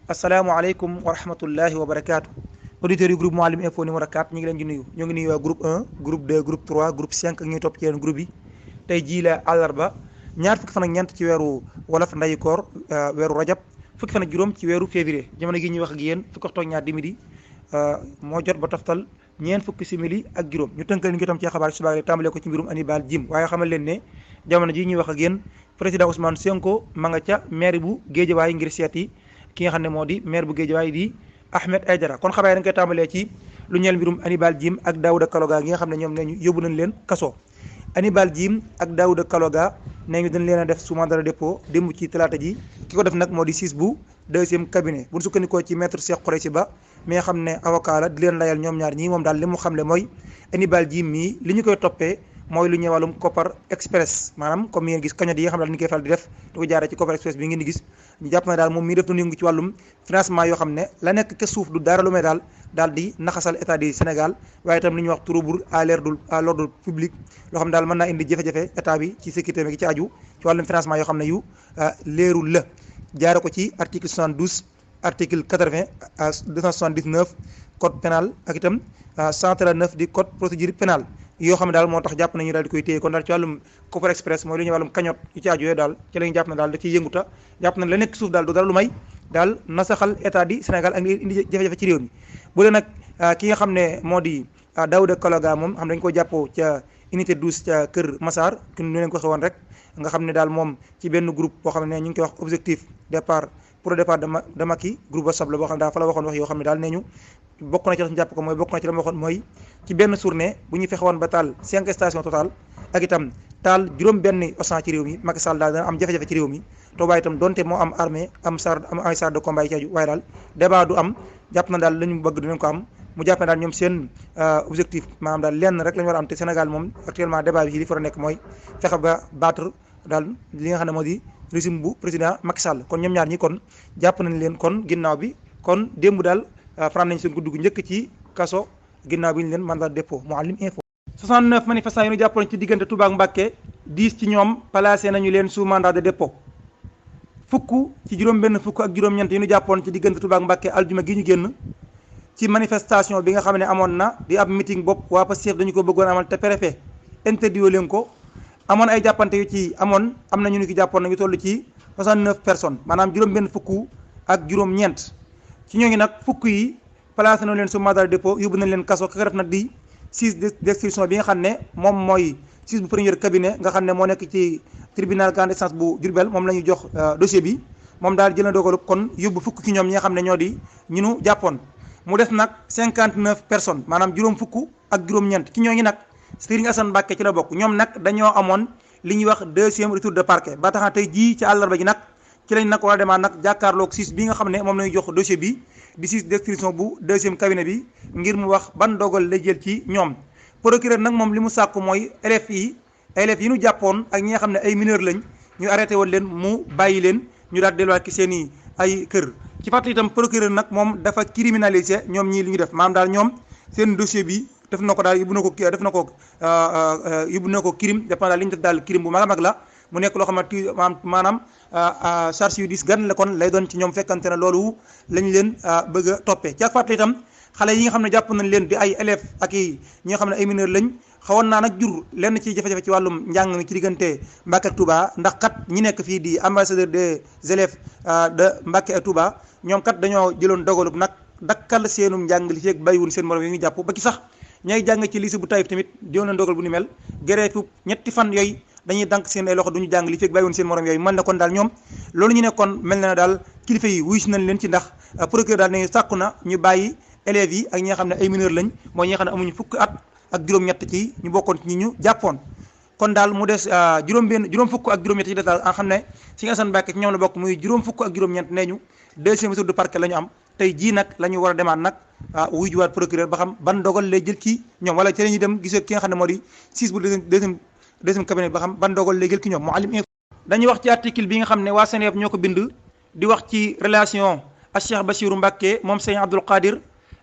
asalaamaaleykum wa rahmatullahi wa barakaatu auditeurs yu groupe Mouhalim Info numéro 4 ñu ngi leen di nuyu ñoo ngi nuyu waa groupe 1 groupe 2 groupe 3 groupe 5 ak ñuy topp ci yeneen groupe yi tey jii la àllarba ñaar fukki fan ak ñeent ci weeru wolof ndayi koor weeru rajab fukki fan ak juróom ci weeru février jamono gi ñuy wax ak yéen fukki waxtu ak ñaar di midi moo jot ba toftal ñeent fukki simili ak juróom ñu tënkal ñu itam ci xabaar suba gi tàmbalee ko ci mbirum Hannibal Djim waaye xamal leen ne jamono ji ñuy wax ak yéen président Ousmane Sonko ma nga ca maire bu Guédiawaye ngir seeti ki nga xam ne moo di maire bu Guédiawaye di Ahmed Aïdara kon xabaar dañ koy tàmbalee ci lu ñeel mbirum Hannibal Djim ak Daouda Kaloga gi nga xam ne ñoom neñu yóbbu nañ leen kaso Hannibal Djim ak Daouda Kaloga nee ñu dañ leen a def sous mandat de dépôt démb ci talaata ji ki ko def nag moo di juge bu deuxième cabinet bu ñu sukkandikoo ci maître Cheikh Khoureyssi Ba mi nga xam ne avocat la di leen layal ñoom ñaar ñii moom daal li mu xamle mooy Hannibal Djim mii li ñu koy toppee mooy lu ñëw wàllum Kopar Express maanaam comme ngeen gis cagnotte yi nga xam ne daal ni koy faral di def di ko jaaree ci Kopar Express bi ngeen di gis ñu jàpp na daal moom mii def na yëngu ci wàllum financement yoo xam ne la nekk ca suuf du dara lu may daal di naxasal état du Sénégal waaye itam li ñuy wax trouble à l'ordre public loo xam ne daal mën naa indi jafe-jafe état bi ci sécurité bi ci aju ci wàllum financement yoo xam ne yu leerul la jaare ko ci article 72 article 80 279 code pénal ak itam 139 di code procédure pénale yoo xam ne daal moo tax jàpp nañu daal di koy téye kon daal ci wàllum Kopar Express mooy lu ñuy wàllum cagnotte yu ci aju yooyu daal ci la ñu jàpp ne daal da ciy yënguta jàpp na la nekk suuf daal du dara lu may daal nasaxal état di Sénégal ak indi jafe-jafe ci réew mi bu dee nag ki nga xam ne moo di Daouda Kaloga moom xam dañ ko jàppoo ca unité 12 ca Kër Massar ki nu leen ko waxee woon rek nga xam ne daal moom ci benn groupe boo xam ne ñu ngi koy wax objectif départ pour le départ de Macky groupe WhatsApp la boo xam ne daal fa la waxoon wax yoo xam ne daal nee ñu bokk na ci la ñu jàpp ko mooy bokk na ci la ma waxoon mooy ci benn journée bu ñu fexe woon ba taal 5 stations Total ak itam taal juróom benn Auchan ci réew mi Macky Sall daal dana am jafe-jafe ci réew mi te waaye itam donte moo am armée am ay chars de combat yi ci aju waaye daal débat du am jàpp na daal la ñu bëgg dinañ ko am mu jàpp ne daal ñoom seen objectif maanaam daal lenn rek la ñu war a am te Sénégal moom actuellement débat bi ci li fa nekk mooy fexe ba battre daal li nga xam ne moo di régime bu président Macky Sall kon ñoom ñaar ñi kon jàpp nañ leen kon ginnaaw bi kon démb daal faral nañ seen guddi gu njëkk ci kaso ginnaaw bi ñu leen mandat de dépôt Mouhalim Info 69 manifestants yi ñu jàppoon ci diggante Touba ak Mbacké 10 ci ñoom placé nañu leen sous mandat de dépôt fukk ci juróom-benn fukk ak juróom-ñeent yi ñu jàppoon ci diggante Touba ak Mbacké aljuma gi ñu génn ci manifestation bi nga xam ne amoon na di ab meeting bopp waa Pastef dañu ko bëggoon amal te préfet interdit leen ko amoon ay jàppante yu ci amoon am na ñu ni ki jàppoon nañu toll ci 69 personnes maanaam juróom-benn fukk ak juróom-ñeent ci ñooñu nag fukk yi placé nañu leen sous mandat de dépôt yóbbu nañ leen kaso ka def nag di juge d'instruction bi nga xam ne moom mooy juge bu premier cabinet nga xam ne moo nekk ci tribunal grande instance bu Diourbel moom la ñu jox dossier bi moom daal jël na dogalu kon yóbbu fukk ci ñoom ñi nga xam ne ñoo di ñu nu jàppoon mu def nag 59 personnes maanaam juróom fukk ak juróom-ñeent ci ñooñu nag Serigne Assane Mbacké ci la bokk ñoom nag dañoo amoon li ñuy wax deuxième retour de parquet ba tax na tey jii ci àllarba ji nag ci lañ nag war a demaat nag jàkkaarloog juge bi nga xam ne moom la ñu jox dossier bi di juge d'instruction bu deuxième cabinet bi ngir mu wax ban dogal la jël ci ñoom procureur nag moom li mu sàkku mooy élèves yi ñu jàppoon ak ñi nga xam ne ay mineurs lañ ñu arrêté woon leen mu bàyyi leen ñu daal delluwaat ci seen i ay kër ci fàttali itam procureur nag moom dafa criminaliser ñoom ñii li ñu def maanaam daal ñoom seen dossier bi def na ko daal yóbbu na ko crime def na daal li ñu def daal crime bu mag a mag la mu nekk loo xamante maanaam charge yu dis gan la kon lay doon ci ñoom fekkante ne loolu lañ leen bëgg a toppee ci ak fàttali itam xale yi nga xam ne jàpp nañ leen di ay élèves ak i ñi nga xam ne ay mineurs lañ xawoon naa nag jur lenn ci jafe-jafe ci wàllum njàng mi ci diggante Mbacké ak Touba ndax kat ñi nekk fii di ambassadeur des élèves de Mbacké ak Touba ñoom kat dañoo jëloon dogalub nag dakkal seenum njàng li feeg bàyyiwun seen morom yi ñu jàpp ba ci sax ñay jàng ci lycée bu Taïf tamit jëloon na dogal bu ni mel grève ñetti fan yooyu dañuy dank seen ay loxo duñu jàng li feeg bàyyiwun seen morom yooyu mën na kon daal ñoom loolu ñu nekkoon mel na daal kilifa yi wuy si nañ leen ci ndax procureur daal ne sàkku na ñu bàyyi élèves yi ak ñi nga xam ne ay mineurs lañ mooy ñi nga xam ne amuñu fukk at ak juróom-ñett ci ñu bokkoon ci ñi ñu jàppoon kon daal mu des juróom fukk ak juróom-ñett ci des daal nga xam ne Serigne Assane Mbacké ci ñoom la bokk muy juróom fukk ak juróom-ñeent nee ñu deuxième retour de parquet la ñu am tey jii nag la ñu war a demaat nag wuy juwaat procureur ba xam ban dogal lay jël ci ñoom wala ci la ñuy dem gisee ki nga xam ne moo di juge bu deuxième cabinet ba xam ban dogal lay jël ci ñoom Mouhalim Info dañuy wax ci article bi nga xam ne waa Seneweb ñoo ko bind di wax ci relation ak Cheikh Bassirou Mbacké moom Serigne Abdoul Qadir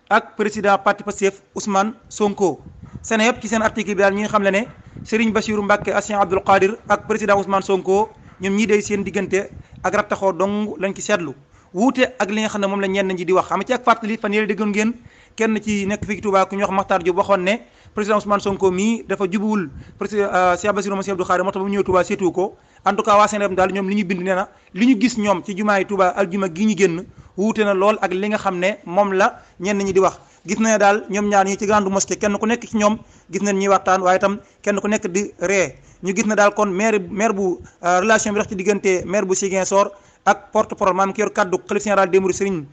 ak président parti Pastef Ousmane Sonko Seneweb ci seen article bi daal ñi nga xam ne Serigne Bassirou Mbacké ak Cheikh Abdoul Qadir ak président Ousmane Sonko ñoom ñii day seen diggante ak rattaxoo dong lañ ci seetlu wuute ak li nga xam ne moom la ñenn ñi di wax xam ci ak fàttali fan yële déggoon ngeen kenn ci nekk fii Touba ku ñuy wax Makhtar Diop waxoon ne président Ousmane Sonko mii dafa jubuwul président Cheikh Bassirou Mouhamed Abdou Khadre moo tax ba mu ñëw Touba seetu ko en tout cas waa Sénégal daal ñoom li ñu bind nee na li ñu gis ñoom ci jumaay Touba aljuma gi ñu génn wuute na lool ak li nga xam ne moom la ñenn ñi di wax gis nañ daal ñoom ñaar ñi ci grande mosquée kenn ku nekk ci ñoom gis nañ ñuy waxtaan waaye itam kenn ku nekk di ree ñu gis na daal kon maire bu relation bi dox ci diggante maire bu Ziguinchor ak porte-parole maanaam ki yor kaddu xalif général des mourides Serigne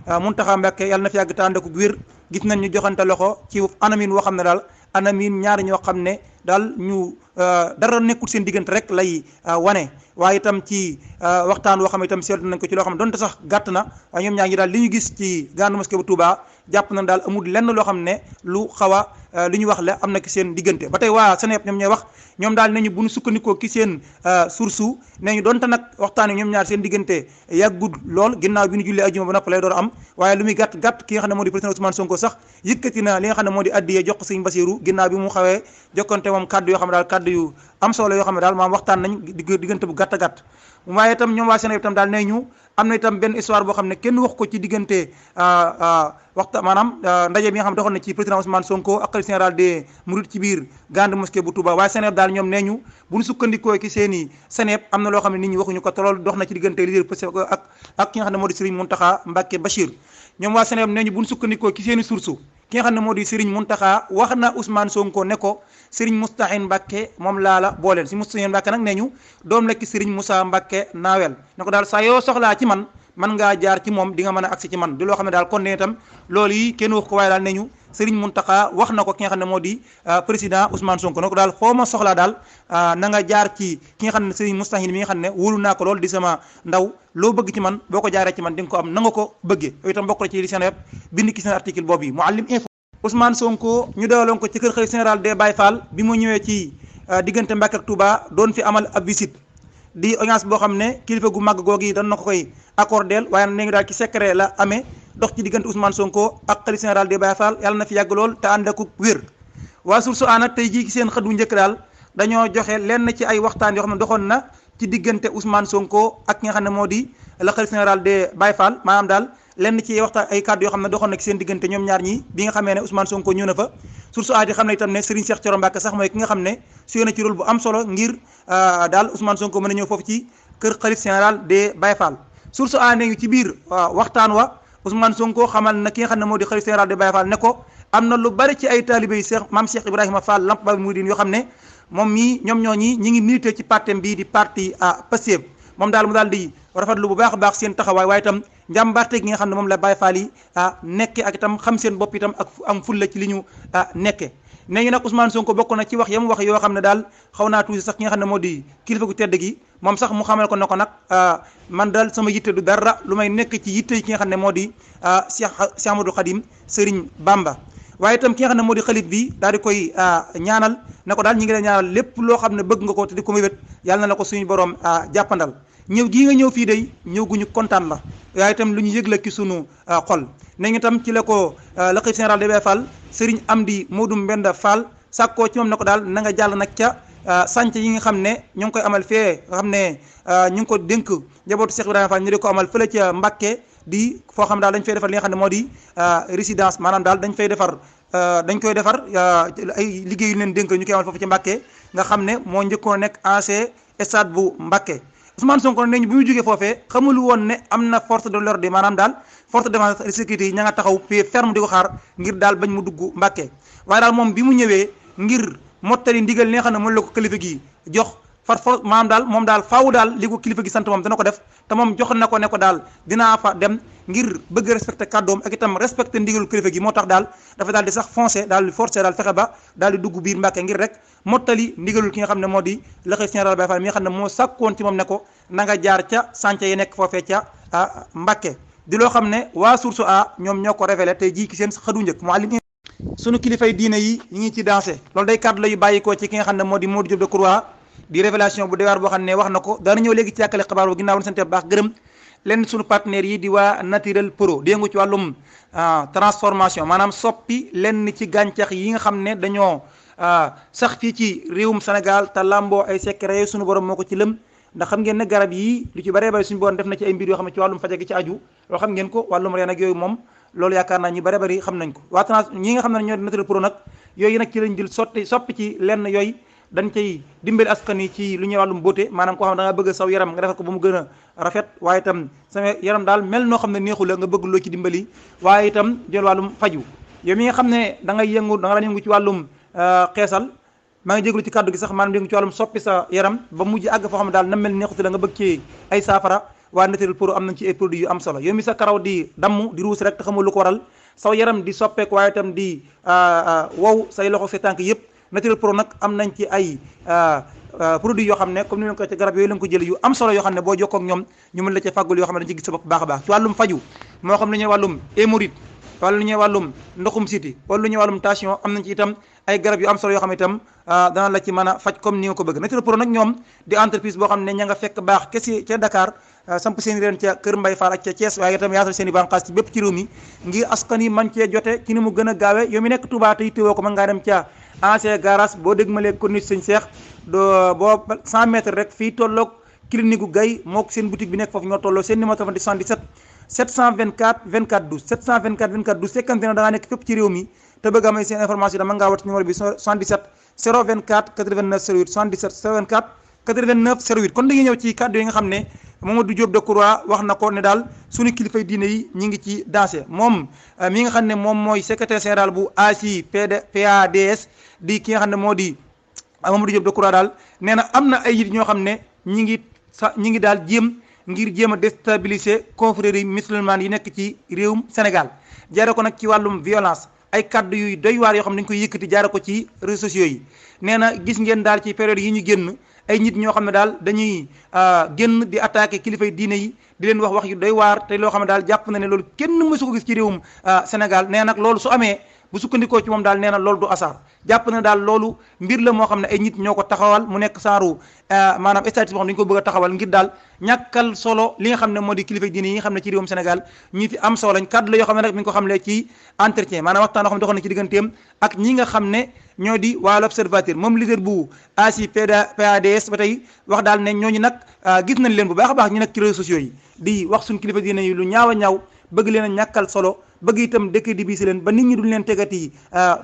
Mountakha Mbacké yàlla na fi yàgg tànd ak wér gis nañ ñu joxante loxo ci anamin woo xam ne daal anamin ñaari ñoo xam ne daal ñu dara nekkul seen diggante rek lay wane waaye itam ci waxtaan woo xam ne itam seetlu nañ ko ci loo xam ne donte sax gàtt na waaye ñoom ñaar ñi daal li ñu gis ci grande mosquée bu Touba jàpp nañ daal amul lenn loo xam ne lu xaw a li ñu wax la am na ki seen diggante ba tey waa Sénégal ñoom ñooy wax ñoom daal nañu bu ñu sukkandikoo ki seen source ne ñu donte nag waxtaan wi ñoom ñaar seen diggante yàggul lool ginnaaw bi ñu jullee ajuma ba nopp lay door am waaye lu muy gàtt gàtt ki nga xam ne moo di président Ousmane Sonko sax yëkkati na li nga xam ne moo di addiyee jox ko Serigne Bassirou ginnaaw bi mu xawee jokkante moom kaddu yoo xam ne daal kaddu yu am solo yoo xam ne daal maam waxtaan nañ diggante bu gàtt gàtt waaye itam ñoom waa Sénégal itam daal nee ñu am na itam benn histoire boo xam ne kenn wax ko ci diggante maanaam ndaje bi nga xam ne doxoon na ci président Ousmane Sonko ak khalife général des mourides ci biir grande mosquée bu Touba waaye Sénégal daal ñoom nee ñu bu ñu sukkandikoo ci seen i Sénégal am na loo xam ne nit ñi waxuñu ko te loolu dox na ci diggante leader ak ki nga xam ne moo di Serigne Mountakha Mbacké Bachir ñoom waa Sénégal nee ñu bu ñu sukkandikoo ci seen i source ki nga xam ne moo di Serigne Mountakha wax na Ousmane Sonko ne ko Serigne Moustahine Mbacké moom laa la booleel si Moustahine Mbacké nag nee ñu doom la ki Serigne Moussa Mbacké naawel ne ko daal saa yoo soxlaa ci man ngaa jaar ci moom di nga mën a agsi ci man di loo xam ne daal kon ne itam loolu yi kenn wax ko waaye daal ne ñu Serigne Mountakha wax na ko ki nga xam ne moo di président Ousmane Sonko ne ko daal foo ma soxlaa daal na nga jaar ci ki nga xam ne Serigne Moustahine mi nga xam ne wóolu naa ko loolu di sama ndaw loo bëgg ci man boo ko jaaree ci man di nga ko am na nga ko bëggee yooyu itam bokk na ci li seen bind ki seen article boobu yi Mouhalim Info Ousmane Sonko ñu dawaloon ko ci kër xalifa général des Baye Fall bi mu ñëwee ci diggante Mbacké ak Touba doon fi amal ab visite di audience boo xam ne kilifa gu màgg googu yi dañ na ko koy accordeel waaye nag nee ngi daal ci secret la amee dox ci diggante Ousmane Sonko ak xalifa général des Baye Fall yàlla na fi yàgg lool te ànd ak wér waa Source A nag tey jii ci seen xët wu njëkk daal dañoo joxe lenn ci ay waxtaan yoo xam ne doxoon na ci diggante Ousmane Sonko ak ki nga xam ne moo di la xalifa général des Baye Fall maanaam daal lenn ci waxtaan ay kàddu yoo xam ne doxoon na ci seen diggante ñoom ñaar ñi bi nga xamee ne Ousmane Sonko ñëw na fa Source A di xam ne itam ne Serigne Cheikh Thioro Mbacké sax mooy ki nga xam ne suyee na ci rôle bu am solo ngir daal Ousmane Sonko mën a ñëw foofu ci kër xalif général des Baye Fall Source A ne ci biir waxtaan wa Ousmane Sonko xamal na ki nga xam ne moo di xalif général des Baye Fall ne ko am na lu bari ci ay talibé yi Cheikh Mame Cheikh Ibrahima Fall Lamp Baabul Mouridine yoo xam ne moom mii ñoom ñooñi ñi ngi milité ci partem bii di parti Pastef moom daal mu daal di rafetlu bu baax a baax seen taxawaay waaye itam njàmbaarte gi nga xam ne moom la Baye Fall yi nekke ak itam xam seen bopp itam ak am fulla ci li ñu nekke nee ñu nag Ousmane Sonko bokk na ci wax yam wax yoo xam ne daal xaw naa tuuti sax ki nga xam ne moo di kilifa gu tedd gi moom sax mu xamal ko ne ko nag man daal sama yitte du dara lu may nekk ci yitte ki nga xam ne moo di Cheikh Amadou Khadim Serigne Bamba waaye itam ki nga xam ne moo di xalif bi daal di koy ñaanal ne ko daal ñi ngi leen ñaanal lépp loo xam ne bëgg nga ko te di ko mébét yàlla na la ko suñu borom jàppandal ñëw gii nga ñëw fii day ñëw gu ñu kontaan la waaye itam lu ñu yëg la ci sunu xol ne ñu itam ci la ko la xalif général des Baye Fall Serigne Amdi Modou Mbenda Fall sàkkoo ci moom ne ko daal na nga jàll nag ca sànc yi nga xam ne ñu ngi koy amal fee nga xam ne ñu ngi ko dénk njabootu Cheikh Ibrahima Fall ñu di ko amal fële ca Mbacké di foo xam daal dañ fay defar li nga xam ne moo di résidence maanaam daal dañ fay defar dañ koy defar ay liggéey yu leen dénk ñu koy amal foofu ci Mbacké nga xam ne moo njëkkoon nekk ancien stade bu Mbacké Ousmane Sonko ne ñu bu ñu jógee foofee xamul woon ne am na force de l'ordre maanaam daal force de défense et sécurité yi ña nga taxaw fii ferme di ko xaar ngir daal bañ mu dugg Mbacké waaye daal moom bi mu ñëwee ngir mottali ndigal li nga xam ne moom la ko kilifa gi jox maanaam daal moom daal faaw daal li ko kilifa gi sant moom dana ko def te moom jox na ko ne ko daal dinaa fa dem ngir bëgg respecté kàddoom ak itam respecté ndigalu kilifa gi moo tax daal dafa daal di sax foncé daal di forcé daal fexe ba daal di dugg biir Mbacké ngir rek mottali ndigalul ki nga xam ne moo di la xalifa général Baye Fall mi nga xam ne moo sàkkoon ci moom ne ko na nga jaar ca sànce yi nekk foofee ca Mbacké di loo xam ne waa Source A ñoom ñoo ko révélé tey jii ki seen xëdu njëkk Mouhalim sunu kilifay diine yi ñu ngi ci dansé loolu day kàddu la yu bàyyikoo ci ki nga xam ne moo di Modou Diop Decroix di révélation bu dewaar boo xam ne wax na ko daana ñëw léegi ci yàkkale xabaar boobu ginnaaw sant bu baax gërëm leen suñu partenaires yi di waa Naturel Pro di yëngu ci wàllum transformation maanaam soppi lenn ci gàncax yi nga xam ne dañoo sax fii ci réewum Sénégal te lamboo ay secret suñu borom moo ko ci lëm ndax xam ngeen ne garab yi lu ci bëree bëri suñu boon def na ci ay mbir yoo xam ne ci wàllum faj gi ci aju loolu xam ngeen ko wàllum reen ak yooyu moom loolu yaakaar naa ñu bëree bëri xam nañ ko waatana ñi nga xam ne ñoo Naturel Pro nag yooyu nag ci lañ jël soppi ci lenn yooyu dañ cay dimbali askan yi ci lu ñuy wàllum beauté maanaam koo xam ne da nga bëgg saw yaram nga defal ko ba mu gën a rafet waaye itam sama yaram daal mel noo xam ne neexu la nga bëgg loo ci dimbali waaye itam jël wàllum faju yow mi nga xam ne da ngay yëngu da nga daan yëngu ci wàllum xeesal maa ngi jéglu ci kàddu gi sax maanaam yëngu ci wàllum soppi sa yaram ba mujj àgg foo xam ne daal na mel neexutu la nga bëgg ci ay saafara waa Naturel Pro am nañ ci ay produits yu am solo yow mi sa karaw di damm di ruus rek te xamul lu ko waral saw yaram di soppeeku waaye itam di wow say loxo say tànk yëpp Naturel Pro nag am nañ ci ay produits yoo xam ne comme ni leen ko ci garab yooyu lañ ko jël yu am solo yoo xam ne boo jokkoo ak ñoom ñu mën la ci fàggul yoo xam ne dañ ci gis sa bopp baax a baax ci wàllum faju moo xam ne ñuy wàllum hémorroïde wala lu ñuy wàllum ndoxum siti wala lu ñuy wàllum tension am nañ ci itam ay garab yu am solo yoo xam ne itam dana la ci mën a faj comme ni nga ko bëgg Naturel Pro nag ñoom di entreprise boo xam ne ña nga fekk baax kese ca Dakar samp seen i reen ca Kër Mbay Fall ak ca Thiès waaye itam yaatal seen i bànqaas ci bépp ci réew mi ngir askan yi man cee jote ci ni mu gën a gaawee yow mi nekk Touba te yittewoo ko mën ngaa dem ca ancien garage boo dégg ma léegi ko nit sëñ Seex boo 100 mètres rek fii tolloog clinique gu Gaye moo seen boutique bi nekk foofu ñoo tolloo seen numéro téléphone di 77 724 24 12 724 24 12 fekkante ne da ngaa nekk fépp ci réew mi te bëgg amay seen information dama ngaa wat numéro bi 77 024 89 08 77 024 89 08 kon dañuy ñëw ci kàddu yi nga xam ne Mamadou Diop Decroix wax na ko ne daal suñu kilifay diine yi ñi ngi ci dansé moom mi nga xam ne moom mooy secrétaire général bu ACI PADS di ki nga xam ne moo di Mamadou Diop Decroix daal nee na am na ay yit ñoo xam ne ñi ngi daal jéem a déstabiliser confrérie musulmane yi nekk ci réewum Sénégal jaare ko nag ci wàllum violence ay kaddu yuy doy waar yoo xam ne dañ koy yëkkati jaare ko ci réseaux sociaux yi nee na gis ngeen daal ci période yi ñu génn ay nit ñoo xam ne daal dañuy génn di attaqué kilifay diine yi di leen wax yu doy waar te loo xam ne daal jàpp na ne loolu kenn mësu ko gis ci réewum Sénégal nee nag loolu su amee bu sukkandikoo ci moom daal nee na loolu du asaar jàpp na daal loolu mbir la moo xam ne ay nit ñoo ko taxawal mu nekk saaru maanaam statistique boo xam ne dañu ko bëgg a taxawal ngir daal ñàkkal solo li nga xam ne moo di kilifa diine yi nga xam ne ci réewum Sénégal ñu fi am solo lañ kàddu la yoo xam ne rek mi ngi ko xamle ci entretien maanaam waxtaan yoo xam ne doxoon na ci digganteem ak ñi nga xam ne ñoo di waa l'Observateur moom leader bu ACI PADS ba tey wax daal ne ñooñu nag gis nañ leen bu baax a baax ñu nekk ci réseaux sociaux yi di wax suñ kilifa diine yi lu ñaaw a ñaaw bëgg leen a ñàkkal solo bëgg itam décrédibiliser leen ba nit ñi duñ leen tegati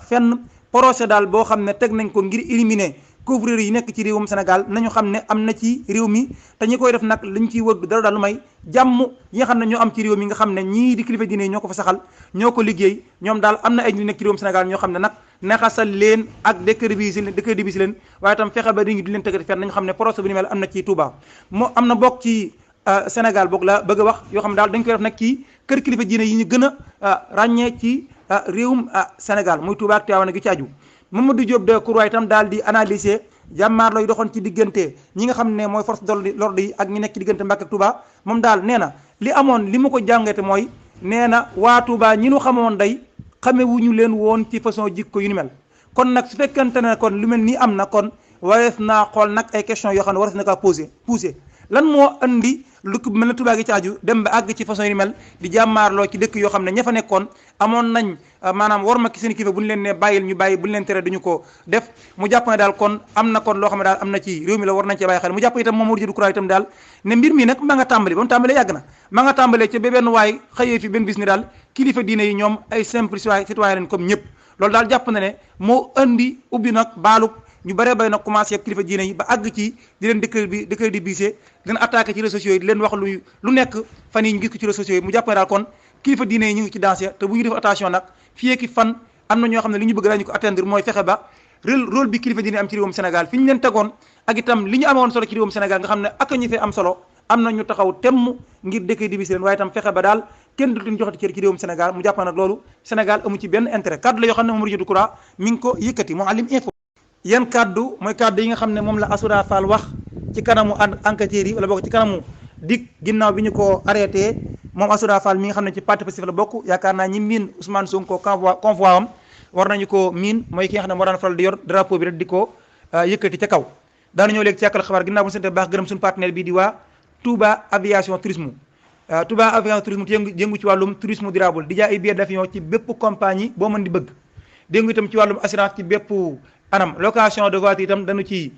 fenn procès daal boo xam ne teg nañ ko ngir éliminer confréries yi nekk ci réewum Sénégal nañu xam ne am na ci réew mi te ñi koy def nag liñ ciy wëgg dara daal lu may jàmm yi nga xam ne ñoo am ci réew mi nga xam ne ñii di kilifa diine yi ñoo ko fa saxal ñoo ko liggéey ñoom daal am na ay ñu nekk ci réewum Sénégal ñoo xam ne nag naxasal leen ak décrédibiliser leen waaye itam fexe ba nit ñi du leen tegati fenn nañu xam ne procès bu ni mel am na ci Touba moo am na bokk ci Sénégal boog la bëgg a wax yoo xam ne daal dañ koy def nag ci kër kilifa diine yi ñu gën a ràññee ci réewum Sénégal muy Touba ak Tivaouane gi ci aju Mamadou Diop Decroix itam daal di analyser jàmmaar looy doxoon ci diggante ñi nga xam ne mooy force de l'ordre yi ak ñi nekk ci diggante Mbacké ak Touba moom daal nee na li amoon li mu ko jàngate mooy nee na waa Touba ñi ñu xamoon day xame wuñu leen woon ci façon jikko yu ni mel kon nag su fekkente ne kon lu mel nii am na kon warees naa xool nag ay question yoo xam ne warees na kaa poussé lan moo andi lu mel ne Touba gi ci aju dem ba àgg ci façon yi mel di jàmmaarloo ci dëkk yoo xam ne ña fa nekkoon amoon nañ maanaam war ma ki seen kilifa bu ñu leen ne bàyyil ñu bàyyi bu ñu leen tere duñu ko def mu jàpp ne daal kon am na kon loo xam ne daal am na ci réew mi la war nañ cee bàyyi xel mu jàpp itam moom Mamadou Decroix itam daal ne mbir mi nag ma nga tàmbali ba mu tàmbalee yàgg na ma nga tàmbalee ca ba benn waay xëyee fi benn bis ni daal kilifa diine yi ñoom ay simple citoyen leen comme ñëpp loolu daal jàpp na ne moo andi ubbi nag baalub ñu bëree bëri nag commencé ak kilifa diine yi ba àgg ci di leen décrédibiliser di leen attaqué ci réseaux sociaux yi di leen wax lu nekk fan yi ñu gis ko ci réseaux sociaux yi mu jàpp ne daal kon kilifa diine yi ñu ngi ci dansé te bu ñu def attention nag fii ak fan am na ñoo xam ne li ñu bëgg dañu ko atteindre mooy fexe ba rôle bi kilifa diine am ci réewum Sénégal fi ñu leen tegoon ak itam li ñu amoon solo ci réewum Sénégal nga xam ne ak ñu fee am solo am na ñu taxaw temm ngir décrédibiliser leen waaye itam fexe ba daal kenn du leen joxati cër ci réewum Sénégal mu jàpp nag loolu Sénégal amu ci benn intérêt kaddu la yoo xam ne Mamadou Decroix mi ngi ko yëkkati Mouhalim Info yan kaddu mooy kaddu yi nga xam ne moom la Assoura Fall wax ci kanamu enquêteurs yi wala boog ci kanamu dik ginnaaw bi ñu ko arrêté moom Assoura Fall mi nga xam ne ci parti Pastef la bokk yaakaar naa ñi miin Ousmane Sonko convoi am war nañu ko miin mooy ki nga xam ne moo daan faral di yor drapeau bi rek di ko yëkkati ca kaw daana ñëw léegi ci yàkkal xabaar ginnaaw bu ñu sante baax gërëm suñu partenaire bi di waa Touba Aviation Tourisme Touba Aviation Tourisme yëngu ci wàllum tourisme durable di jaay ay billets d'avion ci bépp compagnie boo mën di bëgg dégg itam ci wàllum assurance ci bépp anam. Location de voiture itam dañu ci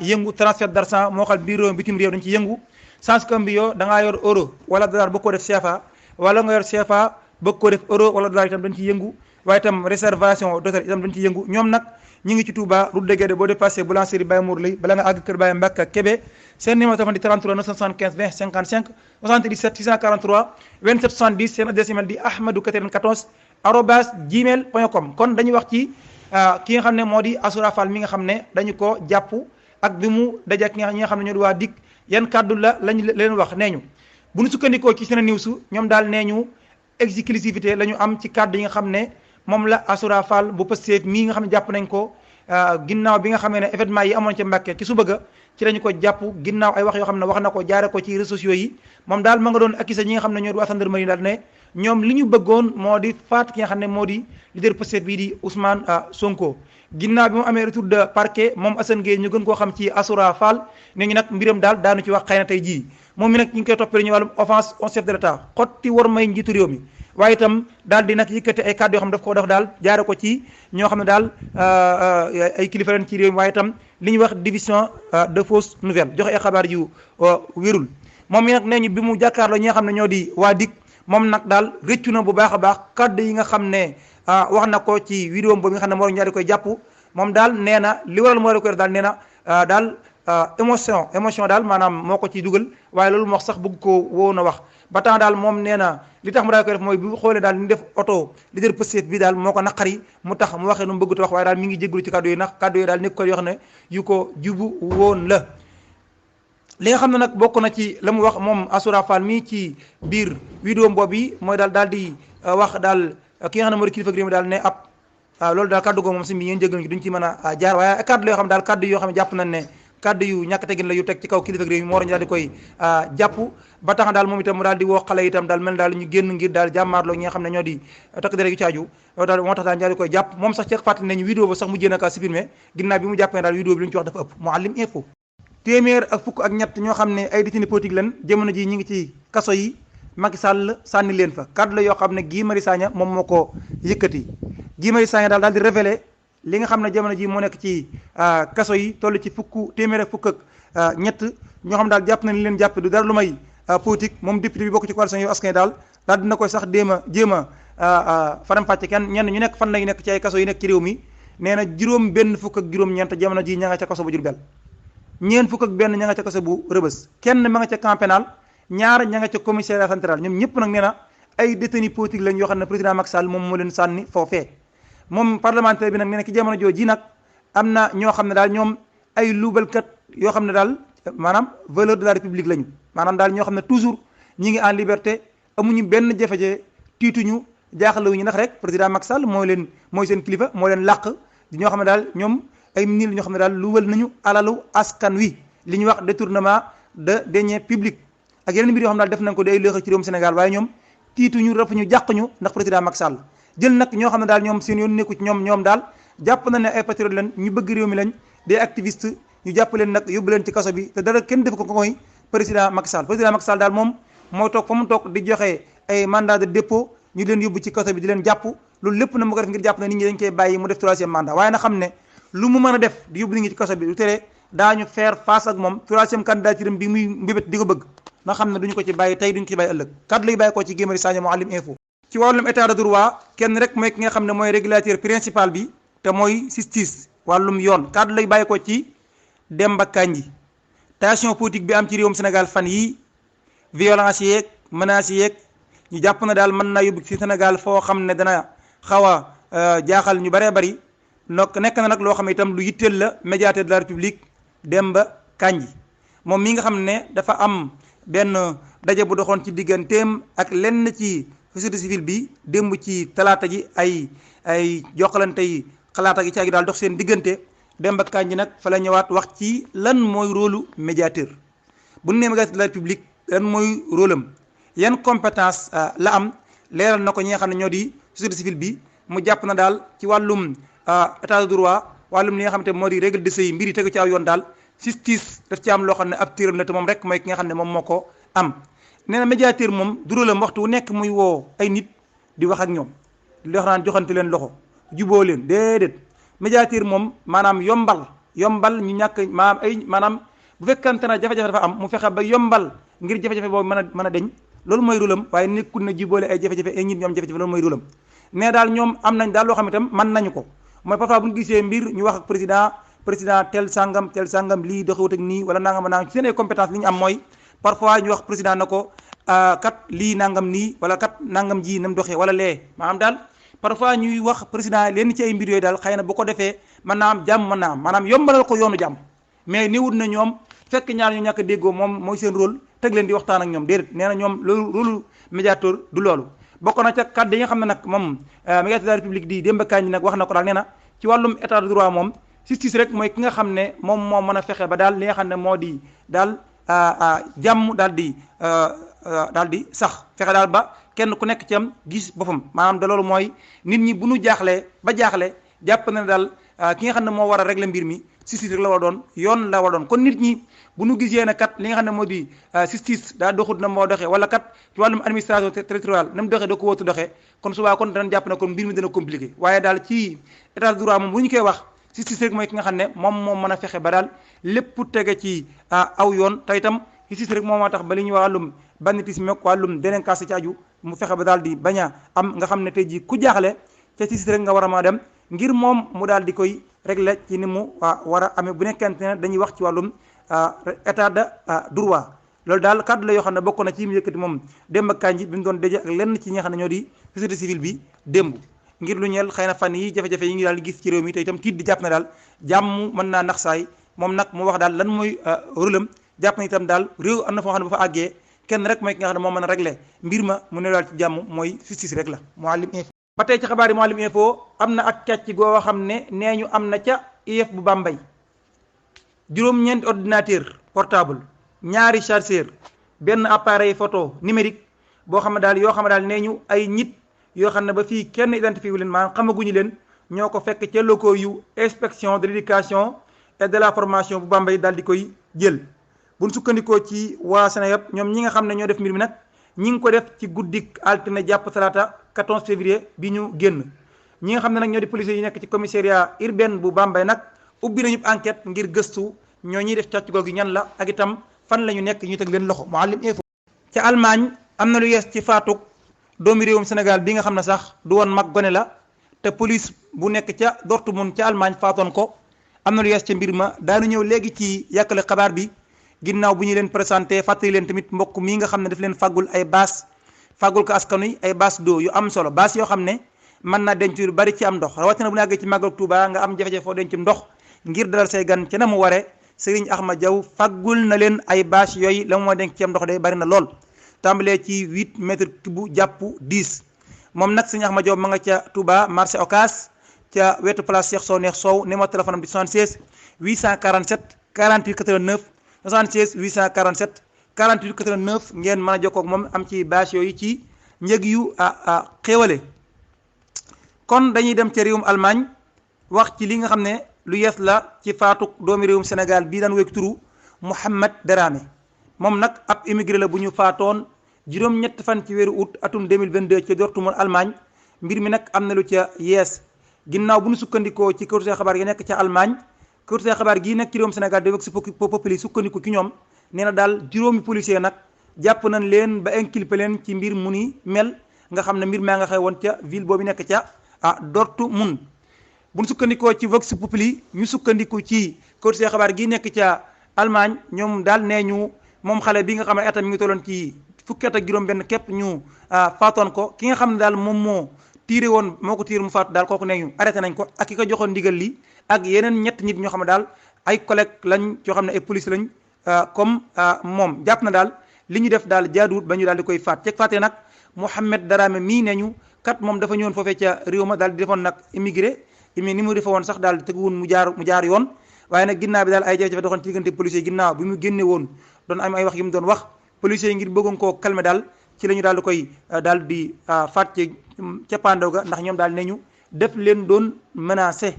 yëngu. Transfert d'argent moo xam biir réew bitim réew dañu ci yëngu. change cambio da ngaa yor euro wala dollar bëgg ko def CFA, wala nga yor CFA bëgg ko def euro wala dollar itam dañ ci yëngu. waaye itam réservation d'hôtel itam dañ ci yëngu. ñoom nag ñi ngi ci Touba route de Guédé boo dépassé boulangerie Baye Mour lay bala nga àgg kër Baye Mbacke Kébé. seen numéro téléphone di 33 975 20 55 77 643 27 70. seen adresse email di ahmadou94@gmail.com. kon dañuy wax ci ki nga xam ne moo di Assoura Fall mi nga xam ne dañu ko jàpp ak bi mu daje ak ñi nga xam ne ñoo di waa DIC yan kàddu lañu leen wax. nee ñu bu ñu sukkandikoo ci seen news ñoom daal nee ñu exclusivité la ñu am ci kàddu yi nga xam ne moom la Assoura Fall bu Pastef mii nga xam ne jàpp nañ ko ginnaaw bi nga xamee ne événement yi amoon ca Mbàkke ci suba ga ci lañu ko jàpp ginnaaw ay wax yoo xam ne wax na ko jaare ko ci réseaux sociaux yi. moom daal ma nga doon accusé ñi nga xam ne ñoo di waa gendarmerie daal ne ñoom li ñu bëggoon moo di faat ki nga xam ne moo di leader Pastef bii di Ousmane Sonko. ginnaaw bi mu amee retour de parquet moom Assane Gueye ñu gën koo xam ci Assoura Fall ne ñu nag mbiram daal daanu ci wax xëy na tey jii moom mi nag ñu ngi koy toppee ñu wàllum offense au chef de l'État xotti war may njiitu réew mi. waaye itam daal di nag yëkkati ay kàddu yoo xam ne daf ko def daal jaare ko ci ñoo xam ne daal ay kilifa leen ci réew mi. waaye itam li ñuy wax division de fausses nouvelles joxe ay xabaar yu wérul. moom mi nag nee ñu bi mu jàkkaarloo ñi nga xam ne ñoo di waa DIC moom nag daal rëccu na bu baax a baax kàddu yi nga xam ne wax na ko ci vidéo boobu nga xam ne moo ñaari koy jàpp. moom daal nee na li waral moo koy def daal nee na daal émotion daal maanaam moo ko ciy dugal waaye loolu mu wax sax bëgg ko woon a wax. ba tax daal moom nee na li tax mu daal koy def mooy bu xoolee daal ni def oto leader Pastef bi daal moo ko naqari mu tax mu waxee nu mu bëgg te wax waaye daal mi ngi jégalu ci kàddu yi ndax kàddu yi daal nekk ko yoo xam ne yu ko jubu woon la. li nga xam ne nag bokk na ci la mu wax moom Assoura Fall mii ci biir vidéo boobu yi mooy daal di wax daal ki nga xam ne moo di kilifa réew mi daal ne ab loolu daal kàddu googu moom si bi ngeen jégalu duñ ci mën a jaar waaye kàddu la yoo xam daal kàddu yoo xam ne jàpp nañ ne kàddu yu ñàkk teggin la yu teg ci kaw kilifa réew mi moo war ñu daal di koy jàpp. ba tax daal moom itam mu daal di woo xale itam daal mel daal ñu génn ngir daal jàmmaarloo ñi nga xam ne ñoo di takk dere yu caaju daal moo tax daal ñu daal di koy jàpp. moom sax ci fàttali nañu vidéo ba sax mu jéem a supprimé ginnaaw bi mu jàppee daal vidéo bi li ñu ci wax dafa ëpp. Mouhalim Info. téeméer ak fukk ak ñett ñoo xam ne ay détenus politique lañ jamono ji ñu ngi ci kaso yi Macky Sall sànni leen fa kàddu la yoo xam ne Guy Marius Sagna moom moo ko yëkkati. Guy Marius Sagna daal di révélé li nga xam ne jamono ji moo nekk ci kaso yi toll ci téeméer ak fukk ak ñett ñoo xam daal jàpp nañ leen jàpp du dara lu may politique. moom député bi bokk ci coalition Yewwi Askan Wi daal dina koy sax jéem a faram-fàcce kenn ñenn ñu nekk fan lañu nekk ci ay kaso yi nekk ci réew mi. nee na juróom benn fukk ak juróom-ñeent jamono ji ña nga ca kaso bu Jurbel, ñeent fukk ak benn ña nga ca kaso bu Rëbës, kenn ma nga ca camp pénal, ñaar ña nga ca commissariat central. ñoom ñëpp nag nee na ay détenus politique lañ yoo xam ne président Macky Sall moom moo leen sànni foofee. moom parlementaire bi nag nee na ki jamono jooju nag am na ñoo xam ne daal ñoom ay luubalkat yoo xam ne daal maanaam valeur de la république lañu, maanaam daal ñoo xam ne toujours ñi ngi en liberté, amuñu benn jafe-jafe, tiituñu, jaaxlewuñu ndax rek président Macky Sall mooy seen kilifa, moo leen làq. di ñoo xam ne daal ñoom ay nit la ñoo xam ne daal luubal nañu alalu askan wi, li ñuy wax détournement de deniers publics ak yeneen mbir yoo xam ne daal def nañ ko di ay lëx ci réewum Sénégal. waaye ñoom tiituñu, rëppuñu, jàquñu ndax président Macky Sall jël nag ñoo xam ne daal ñoom seen yoon nekku ci ñoom daal jàpp na ne ay patriote lañ, ñu bëgg réew mi lañ, des activistes, ñu jàpp leen nag yóbbu leen ci kaso bi te dara kenn def ko mooy président Macky Sall. président Macky Sall daal moom mooy toog fa mu toog di joxe ay mandat de dépôt, ñu leen yóbbu ci kaso bi di leen jàpp. loolu lépp na mu ko def ngir jàpp ne nit ñi dañ koy bàyyi mu def troisième mandat, waaye na xam ne lu mu mën a def di yóbbu nit ñi ci kaso bi du tere daañu faire face ak moom troisième candidature bi muy mbébét di ko bëgg, na xam ne duñu ko ci bàyyi tey, duñu ko ci bàyyi ëllëg. kaddu lay bàyyi ko ci Guy Marius Sagna, Mouhalim Info. ci wàllum état de droit kenn rek mooy ki nga xam ne mooy régulateur principal bi te mooy justice, wàllum yoon. kaddu lay bàyyi ko ci Demba Kandji. tension politique bi am ci réewum Sénégal fan yi, violence yeeg menaces yeeg, ñu jàpp na daal mën naa yóbbu ci Sénégal foo xam ne dana xaw a jaaxal ñu bëree bëri. nekk na nag loo xam ne itam lu yitteel la médiateur de la République Demba Kandji. moom mi nga xam ne dafa am benn daje bu doxoon ci digganteem ak lenn ci société civile bi démb ci talaata ji, ay jokkalante yi xalaata gi caagi daal dox seen diggante. Demba Kandji nag fa la ñëwaat wax ci lan mooy rôlu médiateur. bu ñu nee médiateur de la République lan mooy rôle am, yan compétence la am, leeral na ko ñi nga xam ne ñoo di société civile bi. mu jàpp na daal ci wàllum état de droit, wàllum li nga xam te moo di règle de sëy, mbir yi tegu ci aw yoon daal justice daf ci am loo xam ne ab tiiram la te moom rek mooy ki nga xam ne moom moo ko am. nee na médiateur moom du rôle am waxtu wu nekk muy woo ay nit di wax ak ñoom, di wax naan joxante leen loxo, juboo leen, déedéet. médiateur moom maanaam yombal ñu ñàkk maanaam bu fekkante na jafe-jafe dafa am mu fexe ba yombal ngir jafe-jafe boobu mën a deñ loolu mooy rulam waaye nekkul na jiboole ay jafe-jafe ay nit ñoom jafe-jafe loolu mooy rulam mais daal ñoom am nañ daal loo xam ne itam mën nañu ko mooy parfois bu ñu gisee mbir ñu wax ak président tel sangam lii doxewut ak nii wala nangam nangam ci seen ay compétence li ñu am mooy parfois ñu wax président na ko kat lii nangam nii wala kat nangam ji nam doxee wala lee maanaam daal parfois ñuy wax président leen ci ay mbir yooyu daal xëy na bu ko defee mën naa am jàmm mën naa am maanaam yombalal ko yoonu jàmm mais niwut na ñoom fekk ñaar ñu ñàkk déggoo moom mooy seen rôle teg leen di waxtaan ak ñoom déedéet nee na ñoom loolu rôle médiateur du loolu bokk na ca kàddu yi nga xam ne nag moom médiateur de la république di Demba Kandji nag wax na ko daal nee na ci wàllum état de droit moom justice rek mooy ki nga xam ne moom moo mën a fexe ba daal li nga xam ne moo di daal jàmm daal di sax fexe daal ba kenn ku nekk ci am gis boppam maanaam da loolu mooy nit ñi bu ñu jaaxlee ba jaaxle jàpp na ne daal ki nga xam ne moo war a régler mbir mi justice rek la war a doon yoon la war a doon kon nit ñi bu ñu gisee ne kat li nga xam ne moo di justice daa doxut na moo doxee wala kat ci wàllum administration territoriale na mu doxee da ko wóotu doxee kon subaa kon danañ jàpp ne kon mbir mi dana compliqué waaye daal ci état de droit moom bu ñu koy wax justice rek mooy ki nga xam ne moom mën a fexe ba daal lépp tege ci aw yoon te itam justice rek moom moo tax ba li ñuy wàllum banditisme ak wàllum délinquance ci aju mu fexe ba daal di bañ a am nga xam ne tey jii ku jaaxle ca justice rek nga war a mën a dem ngir moom mu daal di koy régler ci ni mu war a amee bu nekkente ne dañuy wax ci wàllum état de droit loolu daal kàddu la yoo xam ne bokk na ci mu yëkkati moom Demba Kandji bi mu doon daje ak lenn ci ñi nga xam ne ñoo di société civile bi démb ngir lu ñeel xëy na fan yi jafe-jafe yi ngi daal gis ci réew mi te itam tiit di jàpp na daal jàmm mën naa nax saay moom nag mu wax daal lan mooy rôlam jàpp na itam daal réew am na foo xam ne ba fa àggee kenn rek mooy ki nga xam ne moo mën a régler mbir ma mu ne daal ci jàmm mooy justice rek la Mouhalim Info ba tey ci xabaar yi Mouhalim Info am na ak càcc goo xam ne nee ñu am na ca IEF bu Bambey juróom-ñeenti ordinateur portable ñaari chargeur benn appareil photo numérique boo xam ne daal yoo xam ne daal nee ñu ay nit yoo xam ne ba fii kenn identifié wu leen maanaam xamaguñu leen ñoo ko fekk ca locaux yu inspection de l'éducation et de la formation bu Bambey daal di koy jël bu ñu sukkandikoo ci waa Sénégal ñoom ñi nga xam ne ñoo def mbir mi nag ñi ngi ko def ci guddik altine jàpp talaata 14 février bi ñu génn ñi nga xam ne nag ñoo di policiers yi nekk ci commissariat urbain bu Bambey nag ubbi nañu enquête ngir gëstu ñoo ñuy def càcc googu ñan la ak itam fan la ñu nekk ñu teg leen loxo Mouhalim Info ca Allemagne am na lu yees ci faatuk doomi réewum Sénégal bi nga xam ne sax du woon mag gone la te police bu nekk ca Dortmund ca Allemagne faatoon ko am na lu yees ca mbir ma daanu ñëw léegi ci yàkkale xabaar bi ginnaaw bu ñu leen présenté fàttali leen tamit mbokk mii nga xam ne daf leen fàggul ay baas fàggul ko askanu yi ay baas d'eau yu am solo baas yoo xam ne mën naa denc lu bari ci am ndox rawatina bu ñu àggee ci màggal Tuuba nga am jafe-jafe foo denc ndox ngir dalal say gan ca na mu ware Serigne Ahmad Diaw fàggul na leen ay bâche yooyu la mu ma denc ci am ndox day bari na lool tàmbalee ci 8 mètres cube jàpp 10 moom nag Serigne Ahmad Diaw ma nga ca Touba marché Ocass ca wetu place Cheikh Sow neex Sow numéro téléphone am di 76 847 48 89 76 847 48 89 ngeen mën a jokkoo ak moom am ci bâche yooyu ci njëg yu xéewale kon dañuy dem ca réewum Allemagne wax ci li nga xam ne lu yees la ci faatuk doomi réewum Sénégal bii daan wéy turu Mouhamed Dramé moom nag ab immigré la bu ñu faatoon juróom-ñett fan ci weeru août atum 2022 ci Dortmund Allemagne mbir mi nag am na lu ca yees ginnaaw bu ñu sukkandikoo ci kër xabaar yi nekk ca Allemagne kër xabaar gii nekk ci réewum Sénégal di Vox Populi sukkandiku ci ñoom nee na daal juróomi policier nag jàpp nañ leen ba inculpé leen ci mbir mu ni mel nga xam ne mbir maa nga xew woon ca ville boobu nekk ca Dortmund bu ñu sukkandikoo ci Vox Populi ñu sukkandiku ci kër xabaar gii nekk ca Allemagne ñoom daal nee ñu moom xale bi nga xam ne atam mi ngi tolloon ci fukki at ak juróom-benn képp ñu faatoon ko ki nga xam ne daal moom moo tiire woon moo ko tiire mu faatu daal kooku nee ñu arrêté nañ ko ak ki ko joxoon ndigal li ak yeneen ñett nit ñoo xam ne daal ay collègue lañ yoo xam ne ay police lañ comme moom jàpp na daal li ñu def daal jaaduwut ba ñu daal di koy faat ceeg faatee nag Mouhamed Dramé mii nee ñu kat moom dafa ñëwoon foofee ca réew ma daal di defoon nag immigré ni mu defe woon sax daal teguwun mu jaar yoon waaye nag ginnaaw bi daal ay jafe-jafe doxoon ci diggante policiers yi ginnaaw bi mu génne woon doon am ay wax yi mu doon wax policiers yi ngir bëggoon koo calmer daal ci la ñu daal di koy daal di faat ci cappaandaw ga ndax ñoom daal ne ñu def leen doon menacé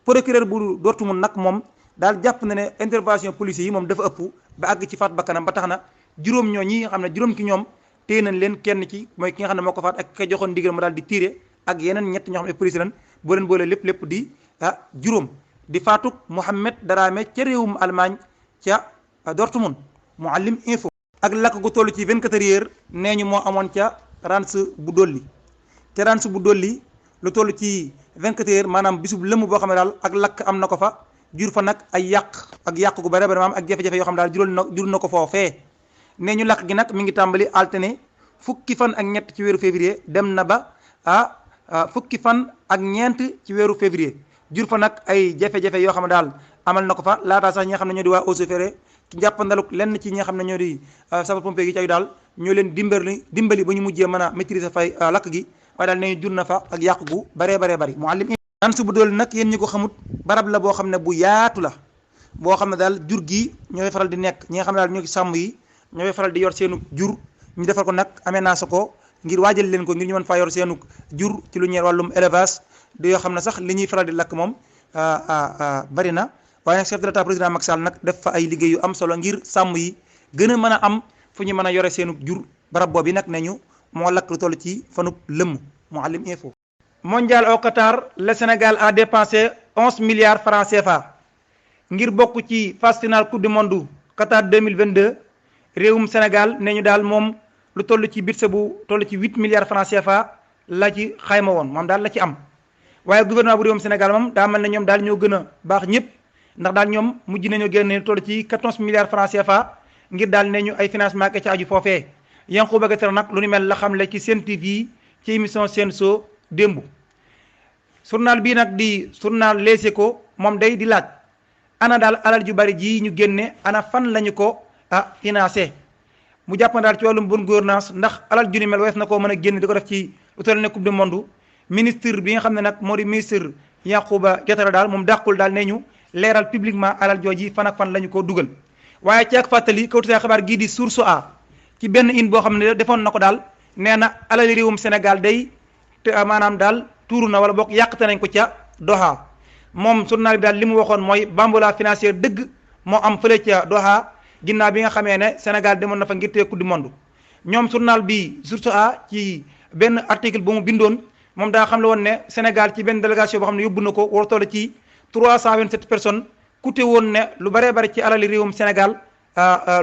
procureur bu Dortmund nag moom daal jàpp na ne intervention policiers yi moom dafa ëpp ba àgg ci faat bakkanam ba tax na juróom ñoo ñi nga xam ne juróom ki ñoom téye nañ leen kenn ci mooy ki nga xam ne moo ko faat ak ka joxoon ndigal mu daal di tiire ak yeneen ñett ñoo xam ne police lan boo leen boole lépp di juróom di faatuk Mohamed Darame ca réewum Allemagne ca Dortmund Mouhalim info. ak lakk gu toll ci 24 heures nee ñu moo amoon ca Rans bu dolli ca Rans bu dolli lu toll ci 24 heures maanaam bisub lëmm boo xam ne daal ak lakk am na ko fa jur fa nag ay yàq gu bare bare maanaam ak jafe-jafe yoo xam ne daal jur na ko foofee nee ñu lakk gi nag mi ngi tàmbali altine fukki fan ak ñett ci weeru février dem na ba fukki fan ak ñeent ci weeru février jur fa nag ay jafe-jafe yoo xam ne daal amal na ko fa laataa sax ñi nga xam ne ñoo di waa eaux et forêts ci njàppandaluk lenn ci ñi nga xam ne ñoo di sapeur pompier gi ci ay daal ñoo leen dimbali ba ñu mujjee mën a maîtriser fay lakk gi waaye daal nee ñu jur na fa ak yàqu gu baree bari Mouhalim Rans bu dolli nag yéen ñi ko xamut barab la boo xam ne bu yaatu la boo xam ne daal jur gi ñooy faral di nekk ñi nga xam ne daal ñoo ci sàmm yi ñooy faral di yor seenu jur ñu defal ko nag aménagé ko ngir waajal leen ko ngir ñu mën faa yor seenu jur ci lu ñeel wàllum élevage di yoo xam ne sax li ñuy faral di lakk moom bari na waaye nag chef de l'état président Macky Sall nag def fa ay liggéey yu am solo ngir sàmm yi gën a mën a am fu ñu mën a yore seenu jur barab boobu nag ne ñu moo lakk lu toll ci fanub lëmm Mouhalim info. mondial au Qatar le Sénégal a dépensé 11 milliards francs CFA ngir bokk ci phase finale coupe du monde Qatar 2022 réewum Sénégal ne ñu daal moom lu toll ci budget bu toll ci 8 milliards francs CFA la ci xayma woon moom daal la ci am waaye gouvernement bu réewum Sénégal moom daa mel ne ñoom daal ñoo gën a baax ñëpp ndax daal ñoom mujj nañoo génne lu toll ci 14 milliards francs CFA ngir daal ne ñu ay financement ke ci aju foofee Yankhoba Diattara nag lu ni mel la xamle ci Sen TV ci émission Sen Show démb journal bii nag di journal Les Échos moom day di laaj ana daal alal ju bari ji ñu génne ana fan lañu ko financé mu jàpp na daal ci wàllum bonne gouvernance ndax alal ju ni mel wees na koo mën a génne di ko def ci lu toll ne coupe du monde ministre bi nga xam ne nag moo di ministre Yankhoba Diattara daal moom dàqul daal ne ñu leeral publiquement alal jooji fan ak fan la ñu ko dugal waaye ci ak fàttali kawtu xabaar gii di Source A ci benn in boo xam ne defoon na ko daal nee na alal réewum Sénégal day te maanaam daal tuuru na wala boog yàqte nañ ko ca Doha moom journal bi daal li mu waxoon mooy bambola financière dëgg moo am fële ca Doha ginnaaw bi nga xamee ne Sénégal demoon na fa ngir tee coupe du monde ñoom journal bi Source A ci benn article bu mu bindoon moom daa xam le woon ne Sénégal ci benn délégation boo xam ne yóbbu na ko war toll ci 327 personnes coûté woon ne lu baree bari ci alali réewum Sénégal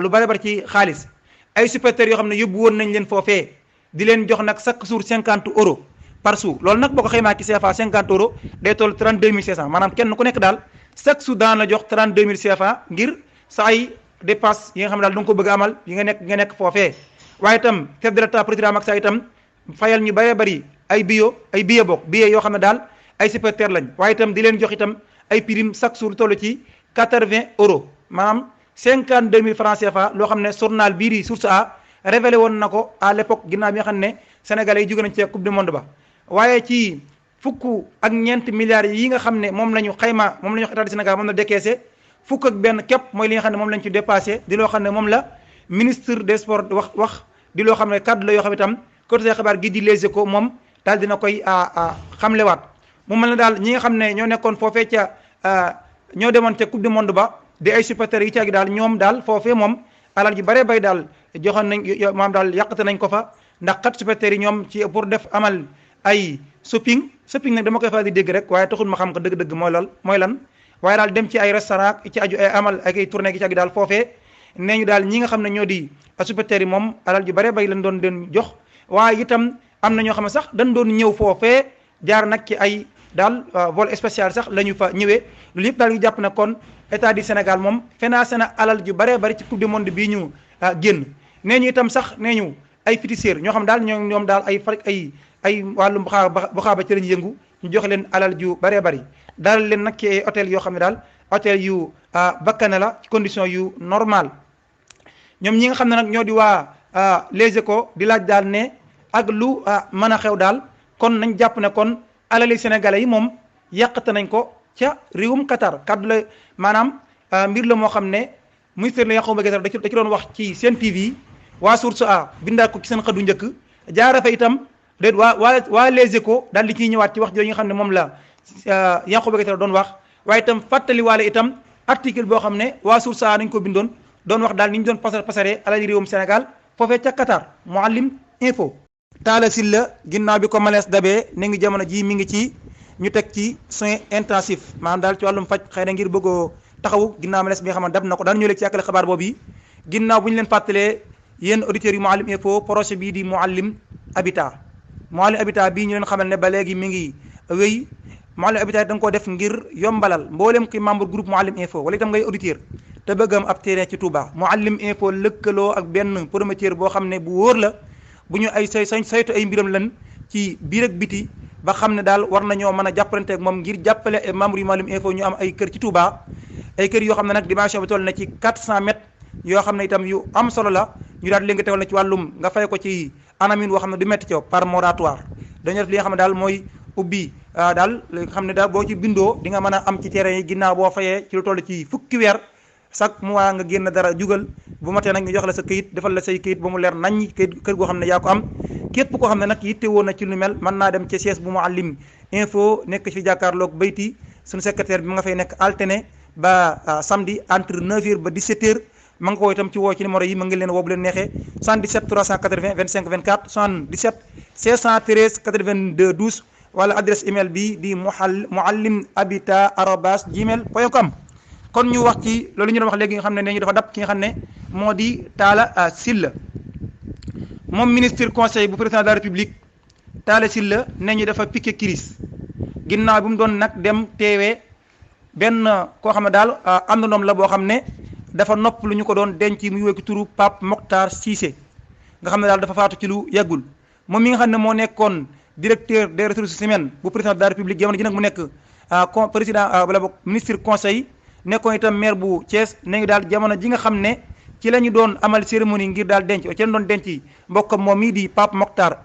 lu baree bari ci xaalis ay supporters yoo xam ne yóbbu woon nañ leen foofee di leen jox nag chaque jour 50 euros par jour loolu nag boo ko xaymaa ci CFA 50 euros day toll 32 500 maanaam kenn ku nekk daal chaque jour daan la jox 32 000 CFA ngir sa ay dépense yi nga xam ne daal du nga ko bëgg a amal yi nga nekk foofee waaye itam chef de l'état président Macky Sall itam fayal ñu bëree bëri ay billet yoo xam ne daal ay supporters lañ waaye itam di leen jox itam ay prime chaque jour toll ci 80 euros maanaam 52 000 francs CFA loo xam ne journal bii di Source A révélé woon na ko à l'époque ginnaaw bi nga xam ne sénégalais yi jóge nañ ci coupe du monde ba waaye ci fukk ak ñeent milliards yi nga xam ne moom la ñu xayma moom la ñu wax état du Sénégal moom la décaissé fukk ak benn képp mooy li nga xam ne moom lañ ci dépassé di loo xam ne moom la ministre des sports wax di loo xam ne kàddu la yoo xam itam côté xibaar gi di Les Échos moom daal dina koy xamlewaat mu mel ne daal ñi nga xam ne ñoo nekkoon foofee ca ñoo demoon ca coupe du monde ba di ay supporters yi caagi daal ñoom daal foofee moom alal ji bare bay daal joxoon nañ maam daal yàqate nañ ko fa ndax kat supporters yi ñoom ci pour def amal ay shopping nag dama koy faral di dégg rek waaye taxul ma xam ko dëgg-dëgg mooy lan waaye daal dem ci ay restaurant ci aju ay amal ak ay tournée gi caagi daal foofee nee ñu daal ñi nga xam ne ñoo di supporters yi moom alal ji bare bay lañ doon leen jox waaye itam am na ñoo xam ne sax dañ doon ñëw foofee jaar nag ci ay daal vol spécial sax la ñu fa ñëwee loolu yëpp daal ñu jàpp ne kon état du Sénégal moom financé na alal ju baree bari ci coupe du monde bii ñu génn nee ñu itam sax nee ñu ay féticheurs ñoo xam daal ñoom daal ay wàllum buxaaba ci lañu yëngu ñu jox leen alal ju baree bari daal leen nag ci ay hôtel yoo xam ne daal hôtel yu bakkane la ci condition yu normal ñoom ñi nga xam ne nag ñoo di waa Les Échos di laaj daal ne ak lu mën a xew daal kon nañ jàpp ne kon alali sénégalais yi moom yàqate nañ ko ca réewum Qatar kaddu la maanaam mbir la moo xam ne ministre la Yankhoba Diattara da ci doon wax ci Sen TV waa Source A bindaat ko ci seen xëdu njëkk jaara fa itam déet waa Les Échos daal di ciy ñëwaat ci wax jooju nga xam ne moom la Yankhoba Diattara doon wax waaye itam fàttaliwaale itam article boo xam ne waa Source A nañ ko bindoon doon wax daal ni ñu doon pasare alali réewum Sénégal foofee ca Qatar Mouhalim info Talla Sylla ginnaaw bi ko Malaise dabee ne ngi jamono ji mi ngi ci ñu teg ci soins intensifs maanaam daal ci wàllum faj xëy na ngir bëggoo taxawu ginnaaw malaise bi nga xam ne dab na ko daan ñëw léegi ci yàkkale xabaar boobu yi ginnaaw bu ñu leen fàttalee yéen auditeurs yu Mouhalim Info projet bii di Mouhalim Habitat bii ñu leen xamal ne ba léegi mi ngi wéy Mouhalim Habitat da nga koo def ngir yombalal mboolem ki membre groupe Mouhalim Info wala itam ngay auditeur te bëggam ab terrain ci Touba Mouhalim Info lëkkaloo ak benn promoteur boo xam ne bu wóor la bu ñu ay saytu ay mbiram lan ci biir ak biti ba xam ne daal war nañoo mën a jàppalante ak moom ngir jàppale membre yu Mouhalim Info ñu am ay kër ci Touba ay kër yoo xam ne nag dimension bi toll na ci 400 mètres yoo xam ne itam yu am solo la ñu daal di leen nga teewal na ci wàllum nga fay ko ci anamin woo xam ne du métti ci par moratoire dañu def li nga xam ne daal mooy ubbi daal li nga xam ne daal boo ci bindoo di nga mën a am ci terrain yi ginnaaw boo fayee ci lu toll ci fukki weer chaque mois nga génn dara jugal bu matee nag ñu jox la sa këyit defal la say këyit ba mu leer nañ këyit kër goo xam ne yaa ko am képp koo xam ne nag yitte woon na ci lu mel mën naa dem ci siège bu Mouhalim Info nekk fi jàkkaarloog bayti suñu secrétaire bi ma nga fay nekk alterné ba samedi entre 9h ba 17h ma nga ko itam ci woo ci numéro yi ma ngi leen woo bu leen neexee 77 380 25 24 77 613 82 12 wala adresse email bi di mouhalimhabitat@gmail.com. kon ñu wax ci loolu ñu doon wax léegi nga xam ne ñu dafa dab ki nga xam ne moo di Talla Sylla moom ministre conseil bu président de la république Talla Sylla ne ñu dafa piqué crise ginnaaw bi mu doon nag dem teewee benn koo xam ne daal am na doom la boo xam ne dafa nopp lu ñu ko doon denc muy wékki turu Pape Mokhtar Cissé nga xam ne daal dafa faatu ci lu yàggul moom mi nga xam ne moo nekkoon directeur des ressources humaines bu président de la république jamono ji nag mu nekk président wala boog ministre conseil nekkoon itam maire bu Thiès nañu daal jamono ji nga xam ne ci la ñu doon amal cérémonie ngir daal denc ci la doon denc mbokkam moom mii di Pape Mokhtar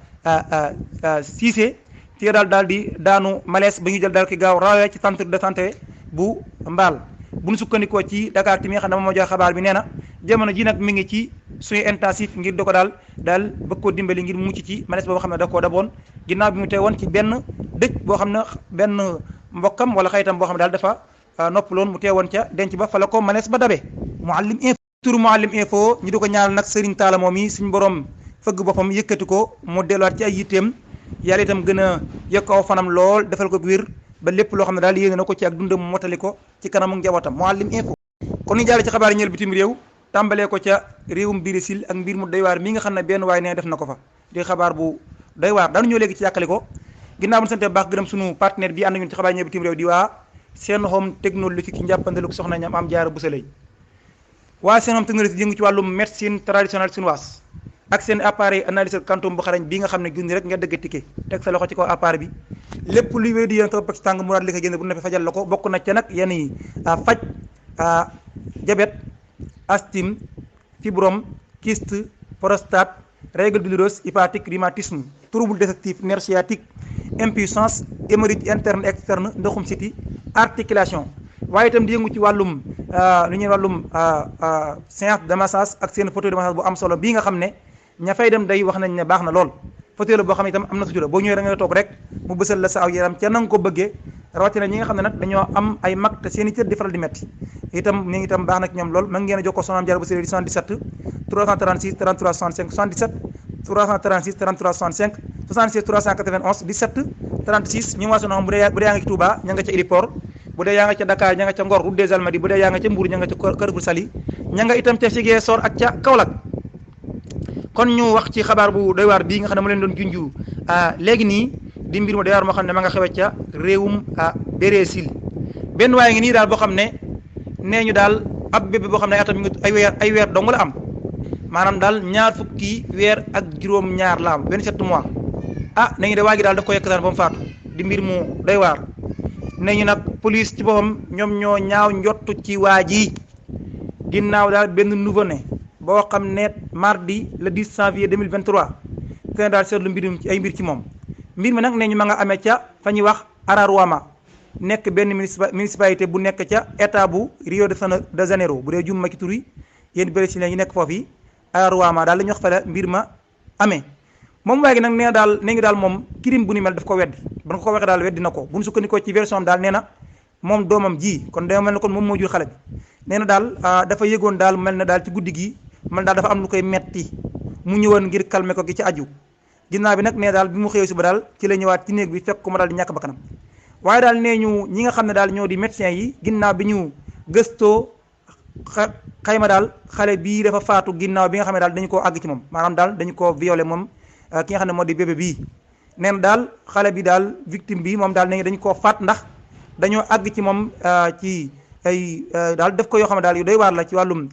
Cissé ci daal di daanu malaise ba ñu jël daal ki gaaw rawee ci centre de santé bu Mbaal bu ñu sukkandikoo ci Dakar ti mi nga xam ne moom moo jox xabaar bi nee na jamono ji nag mi ngi ci soins intensifs ngir da ko daal bëgg koo dimbali ngir mucc ci malaise boo xam ne da koo daboon ginnaaw bi mu teewoon ci benn dëj boo xam ne benn mbokkam wala xayitam boo xam ne daal dafa noppaloon mu teewoon ca denc ba fa la ko malaise ba dabe Mouhalim Info turu Mouhalim Info ñu di ko ñaanal nag Serigne Talla moom yi suñu borom fëgg boppam yëkkati ko mu delluwaat ci ay yitteem yàlla itam gën a yokk aw fanam lool defal ko wér ba lépp loo xam ne daal yéene na ko ci ak dundam mu motali ko ci kanamu njabootam Mouhalim Info. kon ñu jàll ci xabaar yi ñeel bitim réew tàmbalee ko ca réewum Brésil ak mbir mu doy waar mi nga xam ne benn waay ne def na ko fa di xabaar bu doy waar daanu ñëw léegi ci yàkkali ko ginnaaw bu ñu sante baax gërëm suñu partenaire bi ànd ñun ci xabaar yi ñeel bitim réew di waa Sen Home Technologie ci njàppandalu soxna ñam am jaara bu salay waa Sen Home Technologie yëngu ci wàllum médecine traditionnelle chinoise ak seen appareil analyseur quantum bu xarañ bi nga xam ne junni rek nga dëgg ticket teg sa loxo ci kaw appareil bi lépp luy wéy di yéen ko ci tàng mu daal li ko génne bu nekkee fajal la ko bokk na ca nag yenn yi faj diabète asthme fibrome kyste prostate règle douloureuse hépatique rhumatisme trouble digestif nerf sciatique impuissance hémorroïde interne externe ndoxum siti articulation waaye itam di yëngu ci wàllum lu ñuy wàllum séance de massage ak seen fauteuil de massage bu am solo bii nga xam ne ña fay dem day wax nañ ne baax na lool fauteuil la boo xam ne itam am na sutura boo ñëwee da ngay toog rek mu bësal la sa aw yaram ca na nga ko bëggee rawatina ñi nga xam ne nag dañoo am ay mag te seen i cër di faral di metti itam ni itam baax na ci ñoom lool mën ngeen a jokkoo soxna Jaara bu Sëriñ 77 336 33 65 77 336 33 65 76 391 17 36 ñu waa Sen Home bu dee yaa nga ci Touba ña nga ca Idipor bu dee yaa nga ca Dakar ña nga ca Ngor route des Almadies bu dee yaa nga ca Mbour ña nga ca Kër Gu Sali ña nga itam ca Ziguinchor ak ca Kaolack kon ñu wax ci xabaar bu doy waar bii nga xam ne ma leen doon junju léegi nii di mbir mu doy waar moo xam ne ma nga xewe ca réewum Brésil benn waaye ngi nii daal boo xam ne nee ñu daal ab bébé boo xam ne atam mi ngi ay weer dong la am maanaam daal ñaar fukki weer ak juróom ñaar la am 27 mois nañu de waa gi daal daf ko yekkataan ba mu faatu di mbir mu doy waar nee ñu nag police ci boppam ñoom ñoo ñaaw njottu ci waa ji ginnaaw daal benn nouveau-né boo xam ne mardi le 10 janvier 2023 te daal seetlu mbirum ci ay mbir ci moom mbir mi nag nee ñu ma nga amee ca fa ñuy wax Araruama nekk benn municipalité bu nekk ca état bu Rio de Janeiro bu dee jum ma ci tur yi yéen Brésilien yi nekk foofu yi Araruama daal la ñu wax fa la mbir ma amee moom waaye gi nag nee ngi daal moom crime bu ni mel daf ko weddi ba nga ko waxee daal weddi na ko bu ñu sukkandikoo ci version am daal nee na moom doomam ji kon day mel ne kon moom moo jur xale bi nee na daal dafa yëgoon daal mel na daal ci guddi gi man daal dafa am lu koy metti mu ñëwoon ngir calmer ko gi ci aju ginnaaw bi nag nee daal bi mu xëyee suba daal ci la ñëwaat ci néeg bi fekk ko ma daal di ñàkk bakkanam waaye daal nee ñu ñi nga xam ne daal ñoo di médecins yi ginnaaw bi ñu gëstoo xayma daal xale bii dafa faatu ginnaaw bi nga xam ne daal dañu koo àgg ci moom maanaam daal dañu koo violé moom ki nga xam ne moo di bébé bii nee na daal xale bi daal victime bi moom daal nee dañu koo faat ndax dañoo àgg ci moom ci ay daal def ko yoo xam ne daal yu doy waar la ci wàllum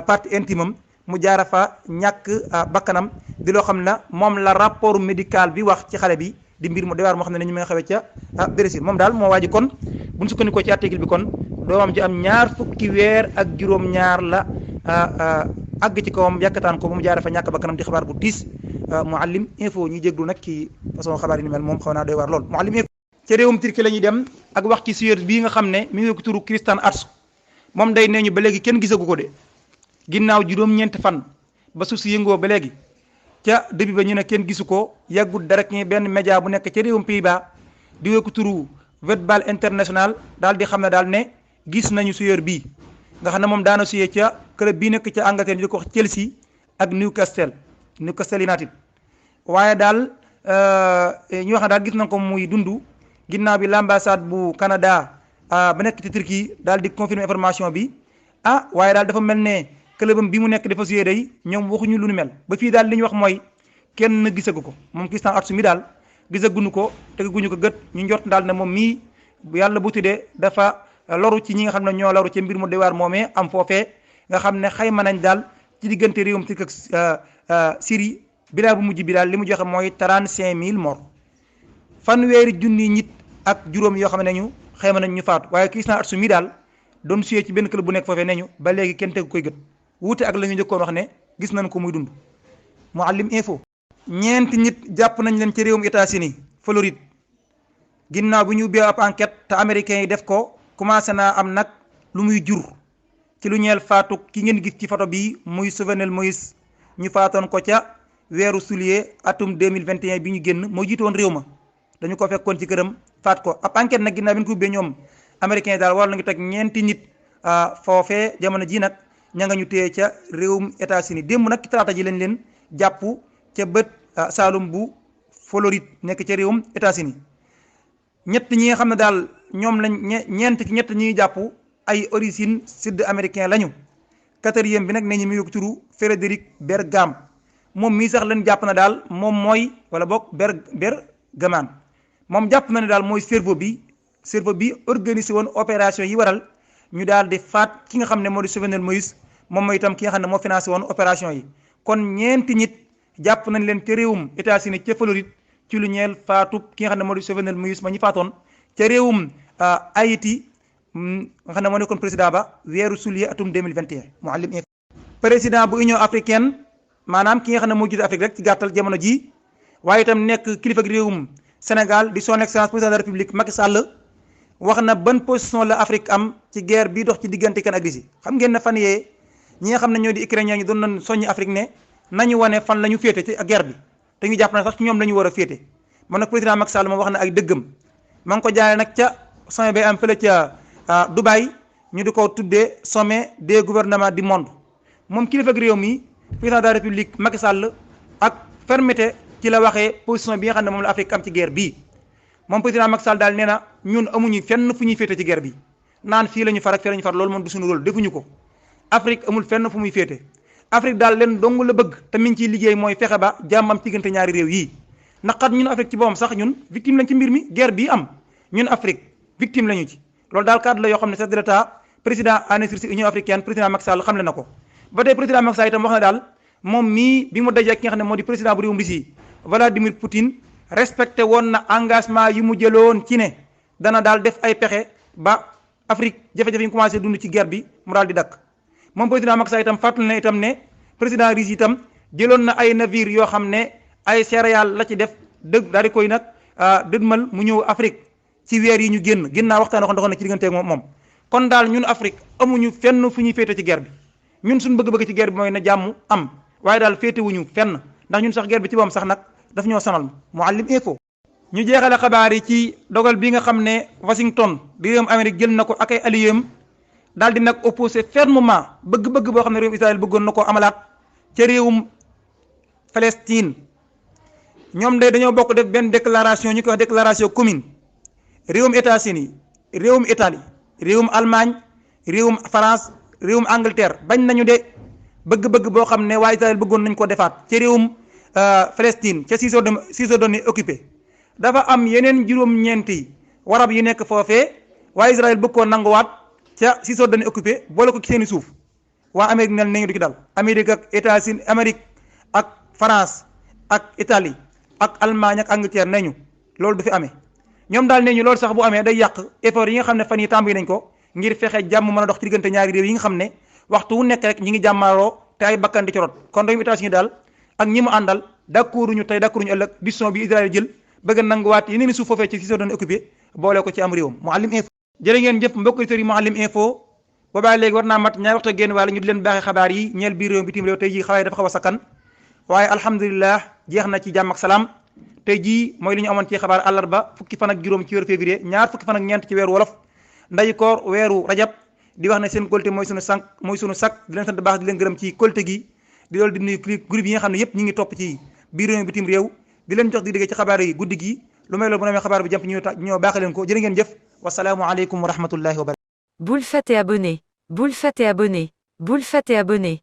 partie intime am mu jaara fa ñàkk bakkanam di loo xam ne moom la rapport médical bi wax ci xale bi di mbir mu doy waar moo xam ne ñu ngi xewee ca Brésil moom daal moo waaji kon buñ sukkandikoo ci article bi kon doomam ji am 20 fukki weer ak juróom-ñaar la àgg ci kawam yàkkataan ko ba mu jaara fa ñàkk bakkanam di xabaar bu tiis Mouhalim info ñuy jéglu nag ci façon xabaar yi ni mel moom xaw naa doy waar lool Mouhalim info ci réewum Turquie la ñuy dem ak wax ci suyeer bii nga xam ne mi ngi ko turu Christian Atsu moom day nee ñu ba léegi kenn gisagu ko de ginnaaw juróom-ñeenti fan ba suuf si yëngoo ba léegi ca début ba ñu ne kenn gisu ko yàggul dara ki benn média bu nekk ca réewum Pays-Bas di wéy ko turu Voetbal International daal di xam ne daal ne gis nañu suyeer bii nga xam ne moom daana suyee ca club bii nekk ca Angleterre ñu di ko wax Chelsea ak Newcastle United waaye daal ñu wax ne daal gis nañ ko muy dund ginnaaw bi l'ambassade bu Canada ba nekk ci Turquie daal di confirmer information bi waaye daal dafa mel ne clubam bi mu nekk dafa suyee day ñoom waxuñu lu nu mel ba fii daal li ñu wax mooy kenn gisagu ko moom Christian Atsu mi daal gisaguñu ko teguñu ko gët ñu njort daal ne moom mii yàlla bu tuddee dafa loru ci ñi nga xam ne ñoo loru ci mbir mu dewaar moomee am foofee nga xam ne xayma nañ daal ci diggante réewum Turquie ak Syrie bilaa bu mujj bi daal li mu joxe mooy 35 000 morts fanweeri junni nit ak juróom yoo xam ne ñu xayma nañ ñu faatu waaye Christian Atsu mi daal doon suyee ci benn club bu nekk foofee ne ñu ba léegi kenn tegu koy gët wuute ak la ñu njëkkoon wax ne gis nañ ko muy dund Mouhalim info ñeenti nit jàpp nañ leen ci réewum États-Unis Floride ginnaaw bi ñu ubbee ab enquête te américains yi def ko commencé naa am nag lu muy jur ci lu ñeel faatu ki ngeen gis ci photo bi muy Jovenel Moïse ñu faatoon ko ca weeru juillet atum 2021 bi ñu génn moo jiite woon réew ma dañu ko fekkoon ci këram faat ko ab enquête nag ginnaaw bi ñu ko ubbee ñoom américains yi daal war nañu teg ñeenti nit foofee jamono ji nag ña nga ñu téye ca réewum États-Unis démb nag ci talaata ji lañ leen jàpp ca bët Saalum bu Floride nekk ca réewum États-Unis ñett ñi nga xam ne daal ñoom lañ ñett ñi jàpp ay origine sud américain lañu quatrième bi nag ne ñu mi ngi turu Frédéric Bergam moom mii sax leen jàpp na daal moom mooy wala boog Bergaman moom jàpp na ne daal mooy cerveau bi organisé woon opération yi waral ñu daal di faat ki nga xam ne moo di Jovenel Moïse moom mooy itam ki nga xam ne moo financé woon opération yi kon ñeenti nit jàpp nañ leen ca réewum États-Unis ca Floride ci lu ñeel faatu ki nga xam ne moo di Jovenel Moïse ma ñu faatoon ca réewum Haïti nga xam ne moo nekkoon président ba weeru juillet atum 2021 Mouhalim président bu Union africaine maanaam ki nga xam ne moo jiite Afrique rek ci gàttal jamono ji waaye itam nekk kilifa ak réewum Sénégal di son excellence président de la République Macky Sall wax na ban position la Afrique am ci guerre bi dox ci diggante kan ak Russie xam ngeen ne fan yee ñi nga xam ne ñoo di ukrainien ñi doon nañ soññi Afrique ne nañu wane fan la ñu féete ci guerre bi te ñu jàpp na sax ci ñoom la ñu war a féete man nag président Macky Sall moom wax na ay dëggam ma ngi ko jaaree nag ca sommet bay am fële ca Dubaï ñu di ko tuddee sommet des gouvernements du monde moom kilifa ak réew mi président de la République Macky Sall ak fermeté ci la waxee position bi nga xam ne moom la Afrique am ci guerre bii moom président Macky Sall daal nee na ñun amuñu fenn fu ñuy féete ci guerre bi naan fii la ñu far ak fii la ñu far loolu moom du suñu rôle defuñu ko Afrique amul fenn fu muy féete Afrique daal leen dong la bëgg te mi ngi ciy liggéey mooy fexe ba jàmm am ci diggante ñaari réew yii naqat ñun Afrique ci boppam sax ñun victime lañ ci mbir mi guerre bii am ñun Afrique victime lañu ci loolu daal cadre la yoo xam ne chef de l'État président ANACIM Union africaine président Macky Sall xamle na ko ba tey président Macky Sall itam wax na daal moom mii bi mu dajee ki nga xam ne moo di président bu réewum Russie Vladimir Poutine respecté woon na engagement yi mu jëloon ci ne dana daal def ay pexe ba Afrique jafe-jafe yi ñu commencé dund ci guerre bi mu daal di dakk moom président Macky Sall itam fàttali na itam ne président Russie itam jëloon na ay navire yoo xam ne ay céréales la ci def dëgg daal di koy nag dëgmal mu ñëw Afrique ci weer yi ñu génn ginnaaw waxtaan waxoon na ci digganteeg moom kon daal ñun Afrique amuñu fenn fu ñuy féete ci guerre bi ñun suñu bëgg-bëgg ci guerre bi mooy na jàmm am waaye daal féetewuñu fenn ndax ñun sax guerre bi ci boppam sax nag daf ñoo sonal Mouhalim info ñu jeexale xabaar yi ci dogal bi nga xam ne Washington di réewum Amérique jël na ko ak ay alliés daal di nag opposé fermement bëgg-bëgg boo xam ne réewum Israël bëggoon na koo amalaat ca réewum Palestine ñoom de dañoo bokk def benn déclaration ñu koy wax déclaration commune réewum États-Unis réewum Italie réewum Allemagne réewum France réewum Angleterre bañ nañu de bëgg-bëgg boo xam ne waa Israël bëggoon nañ ko defaat ci réewum Palestine ca Cisjordanie occupé dafa am yeneen juróom-ñeenti warab yi nekk foofee waa Israël bëgg koo nanguwaat ca Cisjordanie occupé boole ko ci seeni suuf waa Amérique nel nañu du ci dal Amérique ak États-Unis Amérique ak France ak Italie ak Allemagne ak Angleterre nañu loolu du fi amee ñoom daal nee ñu loolu sax bu amee day yàq effort yi nga xam ne fan yi tàmbali nañ ko ngir fexe jàmm mën a dox ci diggante ñaari réew yi nga xam ne waxtu wu nekk rek ñi ngi jàmmaaroo te ay bakkan di ci rot kon réewum États-Unis daal ak ñi mu àndal d'accorduñu tey d'accorduñu ëllëg décision bi Israël jël bëgg a nanguwaat yeneen i suuf foofee ci Cisjordanie occupé boole ko ci am réewam Mouhalim Info jërë ngeen jëf mbokk auditeurs yi Mouhalim Info boobaa léegi war naa mat ñaari waxtu génn wàlla ñu di leen baaxee xabaar yi ñeel biir réew bitim réew tey jii xabaar yi dafa xaw a sakkan waaye alhamdulilah jeex na ci jàmm ak salaam tey jii mooy li ñu amoon ci xabaar àllarba fukki fan ak juróom ci weeru février ñaar fukki fan ak ñeent ci weeru wolof nday koor weeru rajab di wax ne seen kolte mooy sunu sànq mooy sunu sakk di leen sant baax di leen gërëm ci kolte gi di loolu di nuyu groupe yi nga xam ne yëpp ñi ngi topp ci biir réew bitim réew di leen jox di dégg ci xabaar yi guddi gi lu may loolu bu namee xabaar bi jàmp ñoo baaxe leen ko jërë ngeen jëf wasalaamu aleykum wa rahmatullahi wa barakatuh. Boule fat et abonné. Boule fat et abonné. Boule fat et abonné.